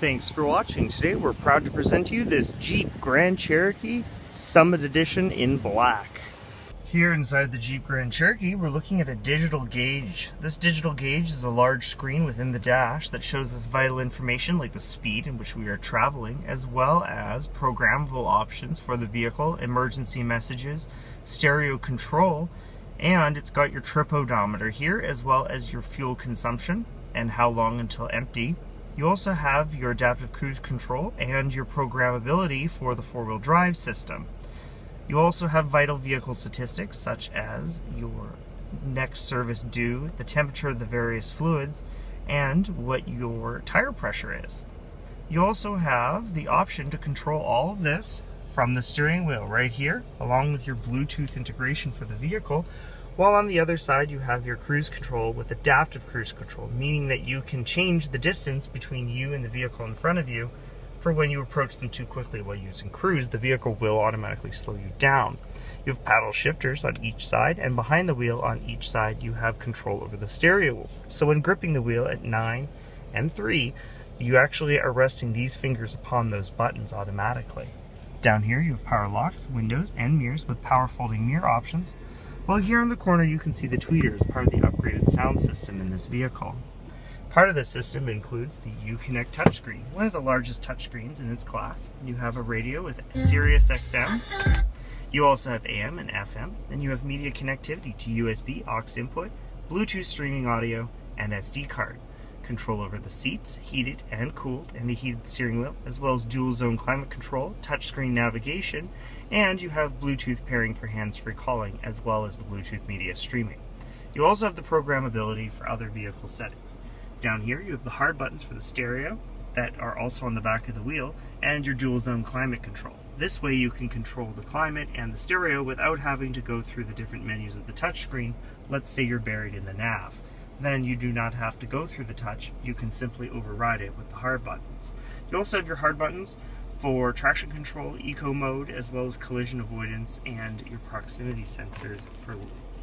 Thanks for watching. Today we're proud to present to you this Jeep Grand Cherokee Summit Edition in black. Here inside the Jeep Grand Cherokee, we're looking at a digital gauge. This digital gauge is a large screen within the dash that shows us vital information like the speed in which we are traveling, as well as programmable options for the vehicle, emergency messages, stereo control, and it's got your trip odometer here, as well as your fuel consumption and how long until empty. You also have your adaptive cruise control and your programmability for the four-wheel drive system. You also have vital vehicle statistics such as your next service due, the temperature of the various fluids, and what your tire pressure is. You also have the option to control all of this from the steering wheel right here, along with your Bluetooth integration for the vehicle, while on the other side you have your cruise control with adaptive cruise control, meaning that you can change the distance between you and the vehicle in front of you for when you approach them too quickly. While using cruise, the vehicle will automatically slow you down. You have paddle shifters on each side, and behind the wheel on each side you have control over the stereo. So when gripping the wheel at 9 and 3, you actually are resting these fingers upon those buttons automatically. Down here you have power locks, windows, and mirrors with power folding mirror options. While here in the corner you can see the tweeter as part of the upgraded sound system in this vehicle. Part of this system includes the Uconnect touchscreen, one of the largest touchscreens in its class. You have a radio with Sirius XM. You also have AM and FM, and you have media connectivity to USB, aux input, Bluetooth streaming audio, and SD card. Control over the seats, heated and cooled, and a heated steering wheel, as well as dual zone climate control, touchscreen navigation, and you have Bluetooth pairing for hands-free calling, as well as the Bluetooth media streaming. You also have the programmability for other vehicle settings. Down here you have the hard buttons for the stereo that are also on the back of the wheel, and your dual zone climate control. This way you can control the climate and the stereo without having to go through the different menus of the touchscreen. Let's say you're buried in the nav. Then you do not have to go through the touch, you can simply override it with the hard buttons. You also have your hard buttons for traction control, eco mode, as well as collision avoidance, and your proximity sensors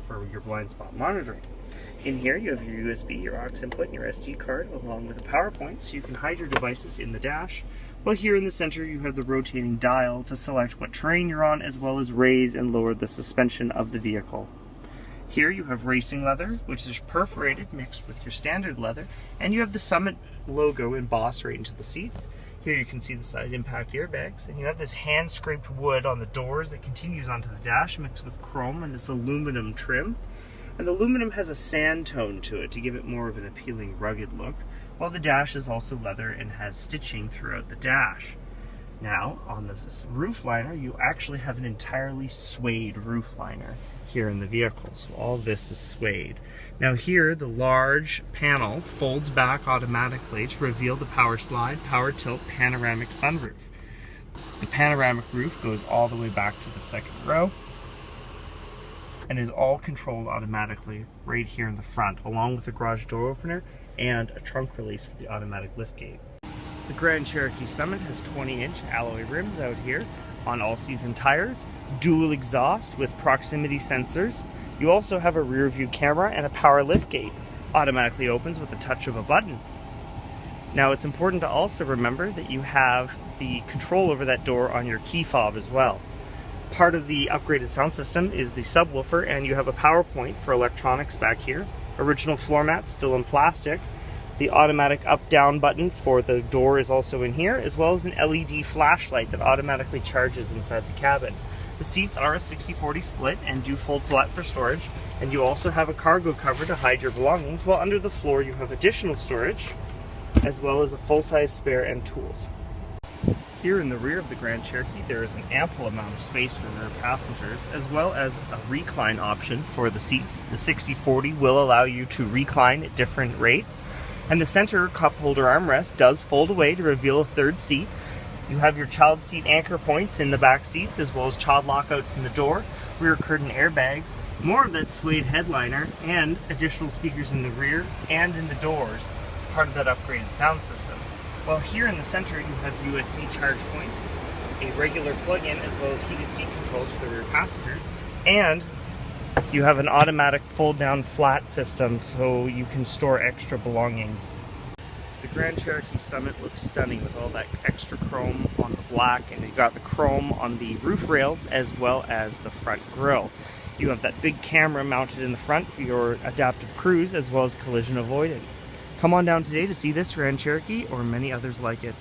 for your blind spot monitoring. In here you have your USB, your aux input, and your SD card, along with a power point so you can hide your devices in the dash. While here in the center you have the rotating dial to select what terrain you're on, as well as raise and lower the suspension of the vehicle. Here you have racing leather, which is perforated mixed with your standard leather, and you have the Summit logo embossed right into the seats. Here you can see the side impact airbags, and you have this hand scraped wood on the doors that continues onto the dash mixed with chrome and this aluminum trim. And the aluminum has a sand tone to it to give it more of an appealing rugged look, while the dash is also leather and has stitching throughout the dash. Now, on this roof liner, you actually have an entirely suede roof liner here in the vehicle. So all this is suede. Now here, the large panel folds back automatically to reveal the power slide, power tilt, panoramic sunroof. The panoramic roof goes all the way back to the second row and is all controlled automatically right here in the front, along with a garage door opener and a trunk release for the automatic liftgate. The Grand Cherokee Summit has 20-inch alloy rims out here on all-season tires, dual exhaust with proximity sensors. You also have a rear view camera and a power liftgate. Automatically opens with the touch of a button. Now it's important to also remember that you have the control over that door on your key fob as well. Part of the upgraded sound system is the subwoofer, and you have a power point for electronics back here. Original floor mats still in plastic. The automatic up-down button for the door is also in here, as well as an LED flashlight that automatically charges inside the cabin. The seats are a 60-40 split and do fold flat for storage, and you also have a cargo cover to hide your belongings, while under the floor you have additional storage, as well as a full-size spare and tools. Here in the rear of the Grand Cherokee there is an ample amount of space for rear passengers, as well as a recline option for the seats. The 60-40 will allow you to recline at different rates. And the center cup holder armrest does fold away to reveal a third seat. You have your child seat anchor points in the back seats, as well as child lockouts in the door, rear curtain airbags, more of that suede headliner, and additional speakers in the rear and in the doors as part of that upgraded sound system. While here in the center you have USB charge points, a regular plug-in, as well as heated seat controls for the rear passengers, and you have an automatic fold-down flat system so you can store extra belongings. The the Grand Cherokee Summit looks stunning with all that extra chrome on the black, and you got the chrome on the roof rails as well as the front grille. You have that big camera mounted in the front for your adaptive cruise as well as collision avoidance. Come on down today to see this Grand Cherokee or many others like it.